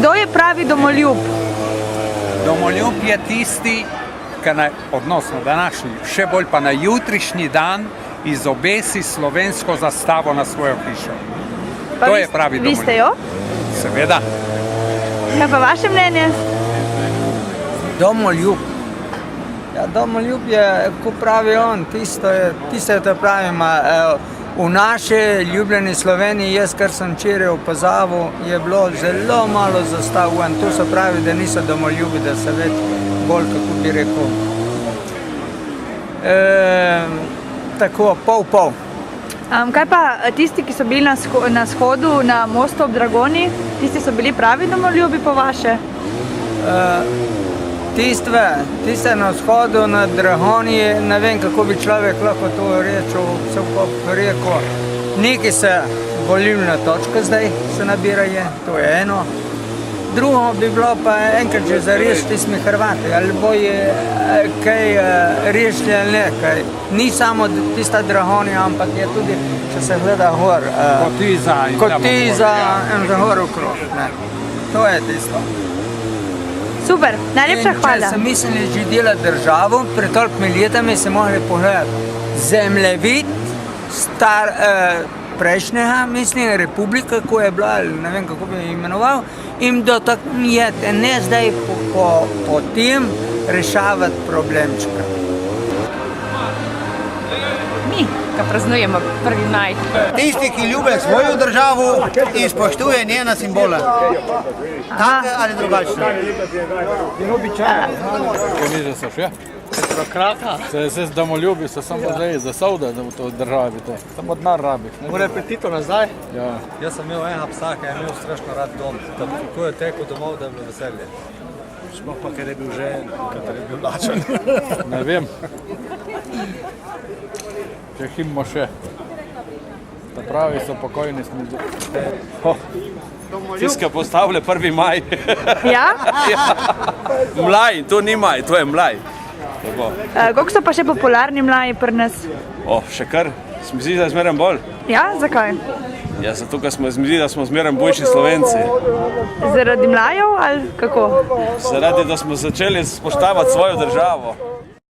Kdo je pravi domoljub? Domoljub je tisti, ki odnosno današnji, še bolj pa na jutrišnji dan izobesi slovensko zastavo na svojo hišo. To je pravi domoljub. Vi ste jo? Seveda. Kaj pa vaše mnenje? Domoljub. Ja, domoljub je, ko pravi on, tisto je to pravim. V naši ljubljeni Sloveniji, jaz kar sem včeraj opazil, je bilo zelo malo zastav. Tu se pravi, da niso domoljubi, da se več bolj, kako bi rekel, tako pol. Kaj pa tisti, ki so bili na shodu na mostu ob Dragoni, tisti so bili pravi domoljubi po vaše? Tiste na shodu na Dragoni, ne vem, kako bi človek lahko to rekel. Neki se volilna točka zdaj se nabirajo, to je eno. Drugo bi bilo pa enkrat že zares tismi Hrvati, ali boje kaj rešili ali ne, kaj. Ni samo tista Dragonija, ampak je tudi, če se gleda gor, Kotiza in za gor okrog. To je tisto. Super, najlepša hvala. Če se mislili že delati državo, pred tolikimi letami se mogli pogledati zemljevid prejšnjega, mislim, republika, ko je bila, ne vem, kako bi imenoval, in dotakniti, ne zdaj po tem rešavati problemčka. Mi, ki praznujemo 1. maj. Tisti, ki ljubijo svojo državo in spoštuje njena simbola. Take ali drugačne. Poniže so še? Se domoljubi so samo zdaj za savda v to državi. Samo denar rabiš. Mora petito nazaj? Ja. Jaz sem imel enega psa, ki je imel strašno rad dom. Ko je tekel domov, da je bilo veselje. Sploh pa, ker je bil žen, ker je bil lačen. Ne vem. Če himmo še. Ta pravi so pokojni smo. Tiska postavlja 1. maj. Ja? Mlaj, to ni maj, to je mlaj. Koliko so pa še popularni mlaji pri nas? Še kar, se mi zdi, da je zmeraj bolj. Ja, zakaj? Ja, zato, ker se mi zdi, da smo zmeraj boljši Slovenci. Zaradi mlajev ali kako? Zaradi, da smo začeli spoštavati svojo državo.